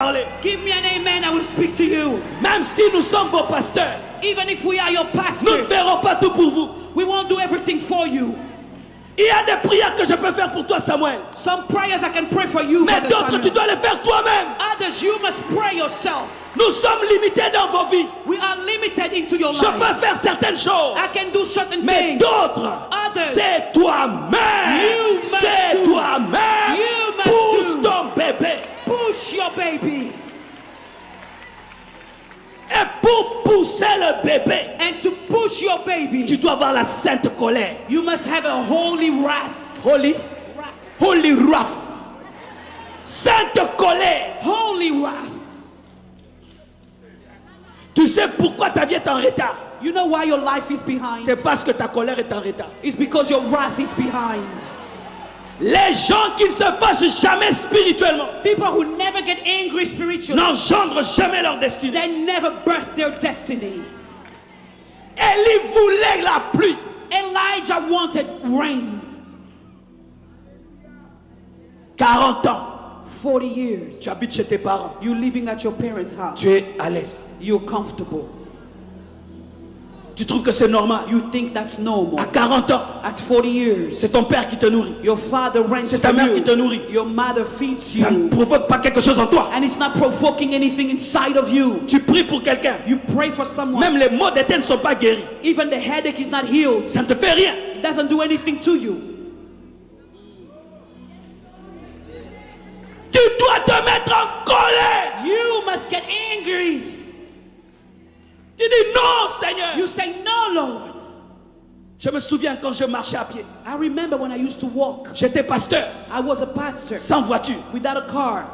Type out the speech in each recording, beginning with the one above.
parler. Give me an amen, I will speak to you. Même si nous sommes vos pasteurs, Even if we are your nous ne pastors, ferons pas tout pour vous. we won't do everything for you. Il y a des prières que je peux faire pour toi, Samuel. Some prayers I can pray for you, Mais Brother d'autres, tu Samuel. dois les faire toi-même. Others, you must pray yourself. Nous sommes limités dans vos vies. We are limited into your Je peux life. faire certaines choses. I can do certain Mais things. d'autres, Others, c'est toi-même. You must C'est do. toi-même. You must Pousse do. ton bébé. Push your baby. Et pour pousser le bébé, And to push your baby, tu dois avoir la sainte colère. you must have a holy wrath. Holy wrath. Sainte colère. Holy wrath. Tu sais pourquoi ta vie est en retard? You know why your life is behind? C'est parce que ta colère est en retard. It's because your wrath is behind. Les gens qui ne se fâchent jamais spirituellement People who never get angry spiritually, n'engendrent jamais leur destinée. they never birth their destiny. Élie voulait la pluie. Elijah wanted rain. 40 ans. 40 years. Tu habites chez tes parents. You living at your parents' house. Tu es à l'aise. You're comfortable. Tu trouves que c'est normal. You think that's normal. À 40 ans, At 40 years, c'est ton père qui te nourrit. your father rents C'est ta for mère qui te you. nourrit. Your mother feeds Ça ne you. provoque pas quelque chose en toi. And it's not provoking anything inside of you. Tu pries pour quelqu'un. You pray for someone. Même les maux de tête ne sont pas guéris. Even the headache is not healed. Ça ne te fait rien. It doesn't do anything to you. Tu dois te mettre en colère. You must get angry. Tu dis non, Seigneur. You say, no, Lord. Je me souviens quand je marchais à pied. I remember when I used to walk. J'étais pasteur, I was a pastor sans voiture. without a car.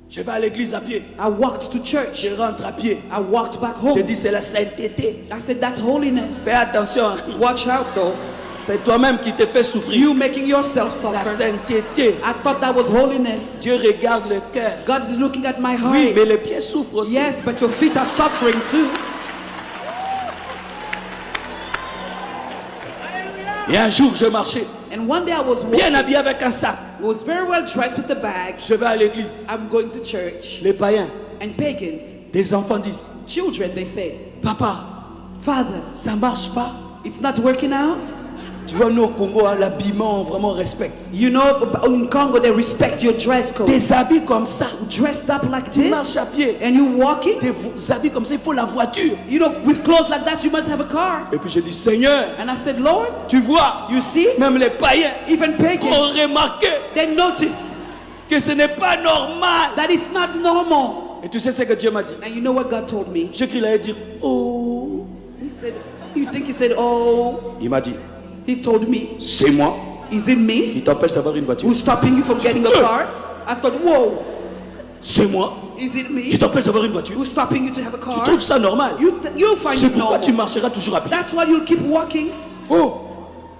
Je vais à l'église à pied. I walked to church. Je rentre à pied. I walked back Je home. dis c'est la sainteté. I said, that's holiness. Fais attention. Watch out, though. C'est toi-même qui te fais souffrir. You making yourself La suffer. sainteté. I thought that was holiness. Dieu regarde le cœur. God is looking at my Oui, heart. mais les pieds souffrent aussi. Yes, but your feet are suffering too. Et un jour, je marchais, And one day I was bien walking. habillé avec un sac. I was very well dressed with a bag. Je vais à l'église. I'm going to church. Les païens, And pagans, des enfants disent, children, they say, papa, Father, ça marche pas. it's not working out. Tu vois, nous au Congo, l'habillement, on vraiment respecte. You know, in Congo, they respect your dress code. Des habits comme ça, Dressed up like tu marches this, à pied. and you walking. Des habits comme ça, il faut la voiture. You know, with clothes like that, you must have a car. Et puis je dis, Seigneur, And I said, Lord, tu vois, you see, même les païens even ont pagans, remarqué they noticed que ce n'est pas normal. that it's not normal. Et tu sais ce que Dieu m'a dit? And you know what God told me? J'ai cru qu'il allait dire, oh. He said, you think he said, oh, Il m'a dit, he told me, c'est moi is it me qui t'empêche d'avoir une voiture. who's stopping you from getting a car? I thought, whoa, C'est moi is it qui me t'empêche d'avoir une voiture. who's stopping you to have a Tu car? trouves ça normal? You'll find C'est it pourquoi tu normal. marcheras toujours à pied. That's why you'll keep walking. Oh,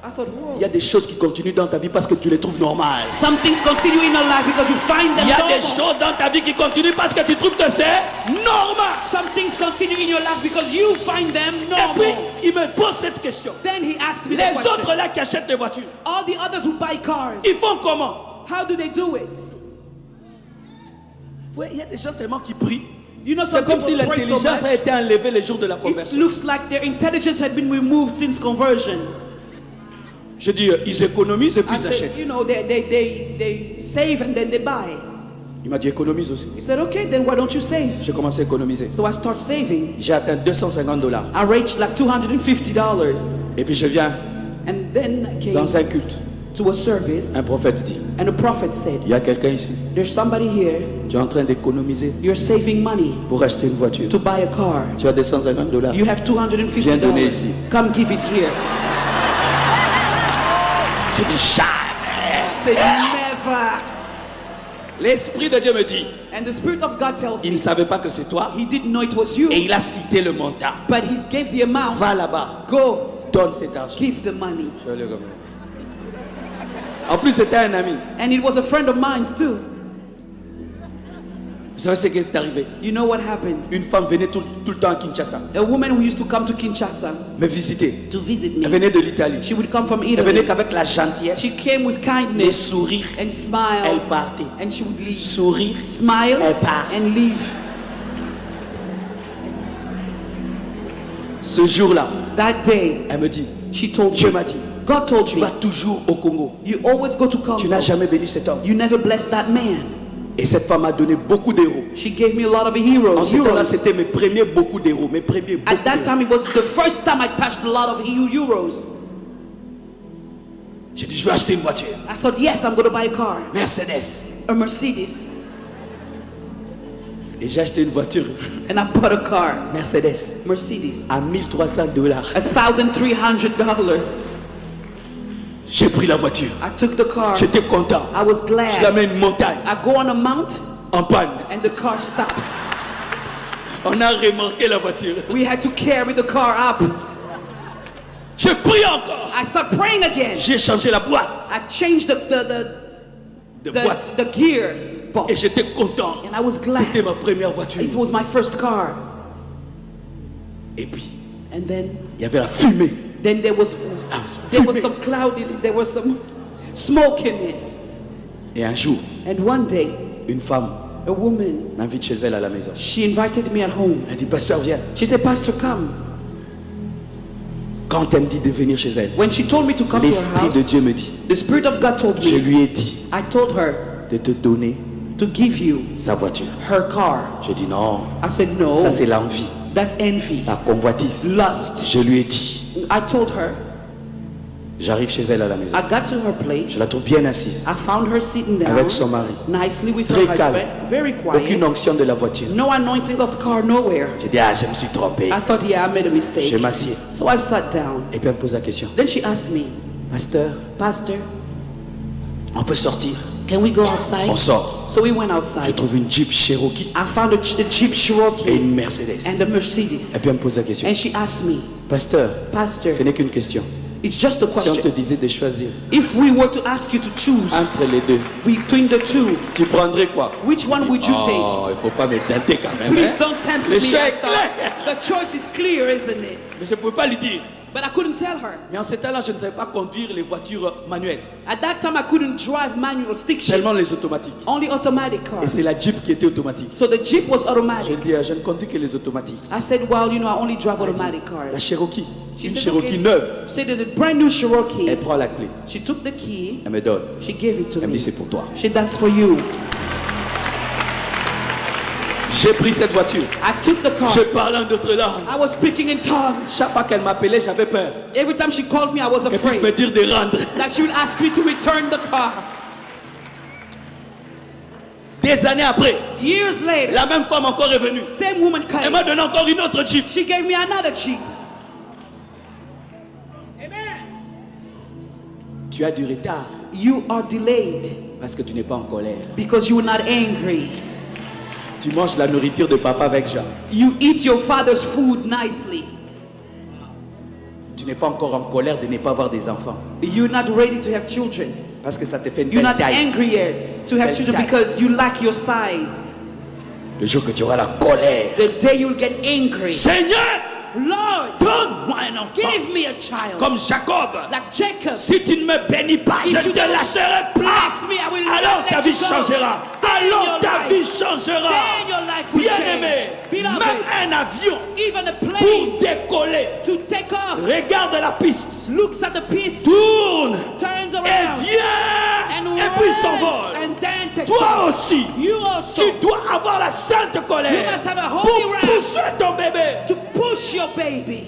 I thought, whoa. il y a des choses qui continuent dans ta vie parce que tu les trouves normales. Some things continue in your life because you find them Il y a des normal. choses dans ta vie qui continuent parce que tu trouves que c'est normal. Some things continue in your life because you find them Et puis, normal. il me pose cette question. Then he asked me the Les question. autres là qui achètent des voitures, All the others who buy cars, ils font comment? how do they do it? Ouais, il y a des gens tellement qui prient. You know, C'est some comme si people pray so l'intelligence a much. été enlevée les jours de la It conversion. looks like their intelligence had been removed since conversion. Je dis, ils économisent et puis I ils said, achètent. you know, they save and then they buy. Il m'a dit, économise aussi. He said, okay, then why don't you save? J'ai commencé à économiser. So I start saving. J'ai atteint $250. I reached like $250. Et puis je viens And then I came dans un culte. to a service, Un prophète dit, and a prophet said, il y a quelqu'un ici. there's somebody here, Tu es en train d'économiser you're saving money pour acheter une voiture. to buy a car. Tu as $250. You have Viens donner $250. ici. Come give it here. Je dis jamais. I said, never. L'Esprit de Dieu me dit, And the Spirit of God tells il me, ne savait pas que c'est toi. he didn't know it was you, Et il a cité le montant. but he gave the amount. Va là-bas, Go, donne cet argent. give the money. Je suis allé comme ça. En plus, c'était un ami. And it was a friend of mine too. Vous savez ce qui est arrivé? You know what happened? Une femme venait tout le temps à Kinshasa A woman who used to come to Kinshasa me visiter. to visit Elle me. venait de l'Italie. She would come from Elle venait Italy. qu'avec la gentillesse, She came with les kindness sourires. and Elle smiles, partait. and she would leave. Sourire. Smile Elle part. and leave. Ce jour-là, That day, elle me dit, she told Dieu me, m'a dit, God told tu me, vas toujours au Congo. you always go to Tu Congo. n'as jamais béni cet homme. You never blessed that man. Et cette femme m'a donné beaucoup d'héros. She gave me a lot of En heroes. ce temps-là, Euros. c'était mes premiers beaucoup d'héros. Mes premiers beaucoup At that d'héros. time, it was the first time I touched a lot of euros. J'ai dit, je vais acheter une voiture. I thought, yes, I'm going to buy a car, Mercedes. a Mercedes. Et j'ai acheté une voiture. And I bought a car, Mercedes. Mercedes, À $1,300. $1,300. J'ai pris la voiture. I took the car. J'étais content. I was Je la glad. mets une montagne. I go on a mount En panne. and the car stops. On a remorqué la voiture. We had to carry the car up. J'ai pris encore. I start praying again. J'ai changé la boîte. I changed De boîte. the gear Et box. j'étais content. And I was glad. C'était ma première voiture. It was my first car. Et puis, And then il y avait la fumée. there was fumé. some cloud in it. There was some smoke in it. Et un jour, And one day, une femme a woman, m'invite chez elle à la maison. she invited me at home. Elle dit, pasteur, viens. She said, Pastor, come. Quand elle me dit de venir chez elle, When she told me to come to her l'Esprit de house, Dieu me dit, the Spirit of God told je me, lui ai dit I told her de te donner to give you sa voiture. her car. J'ai dit non, I said, no, ça c'est l'envie, that's envy, la convoitise. lust. Je lui ai dit, I told her, j'arrive chez elle à la maison. I got to her place. Je la trouve bien assise, I found her sitting down avec son mari. nicely with Très her calme. husband, very Aucune quiet. onction de la voiture. No anointing of the car, nowhere. J'ai dit, ah, je me suis trompé. I thought, yeah, I made a mistake. Je m'assieds. So I sat down. Et puis elle me pose la question, Then she asked me, pasteur, Pastor, on peut sortir? can we go outside? On sort. So we went Je outside. trouve une Jeep Cherokee I found a Jeep et Cherokee une Mercedes. and a Et Mercedes. puis elle me pose la question, And she asked me, pasteur, Pastor, ce n'est qu'une question. it's just a Si on te question. disait de choisir If we were to ask you to choose entre les deux, between the two, tu prendrais quoi? which one would you take? Oh, il faut pas me tenter quand même. Please Hein? don't tempt Le me. choix I est thought. clair. The choice is clear, isn't it? Mais je ne pouvais pas lui dire. But I couldn't tell her. Mais en ce temps-là, je ne savais pas conduire les voitures manuelles, At that time, I couldn't drive manual stick shift, seulement les automatiques. only automatic car. Et c'est la Jeep qui était automatique. So the Jeep was Je automatic. lui dis, je ne conduis que les automatiques. I said, well, I only drive automatic La cars. Cherokee, She une said, Cherokee okay. neuve, She did a brand new Cherokee. elle prend la clé, She took the key. elle me donne. She gave it to Elle me me. dit, c'est pour toi. She said, that's for you. J'ai pris cette voiture. I took the car. Je parlais en d'autres langues. I was speaking in tongues. Chaque fois qu'elle m'appelait, j'avais peur Every time she called me, I was qu'elle puisse me afraid dire de rendre. that she would ask me to return the car. Des années après, Years later, la même femme encore est venue. same woman Elle came. m'a donné encore une autre Jeep. She gave me another Jeep. Tu as du retard You are delayed parce que tu n'es pas en colère. because you were not angry. Tu manges la nourriture de papa avec Jean. You eat your father's food nicely. Tu n'es pas encore en colère de ne pas avoir des enfants. You're not ready to have children. Parce que ça te fait une You're belle not taille. angry yet to have Belle children taille. because you lack your size. Le jour que tu auras la colère. The day you'll get angry. Seigneur, Lord, donne-moi un enfant. give me a child. Comme Jacob. Like Jacob. Si tu ne me bénis pas, If je you te lâcherai plat. Bless me, I will Alors not ta let vie you go. changera. Then Alors your ta life- vie changera. then your life will Bien-aimé, change. Beloved, même un avion even a pour plane décoller, to take off regarde la piste, looks at the piece, tourne turns et around, vient and et puis runs, s'envole. and then takes Toi off. aussi, You also tu dois avoir la sainte You colère must have a pour holy wrath pousser ton bébé. to push your baby.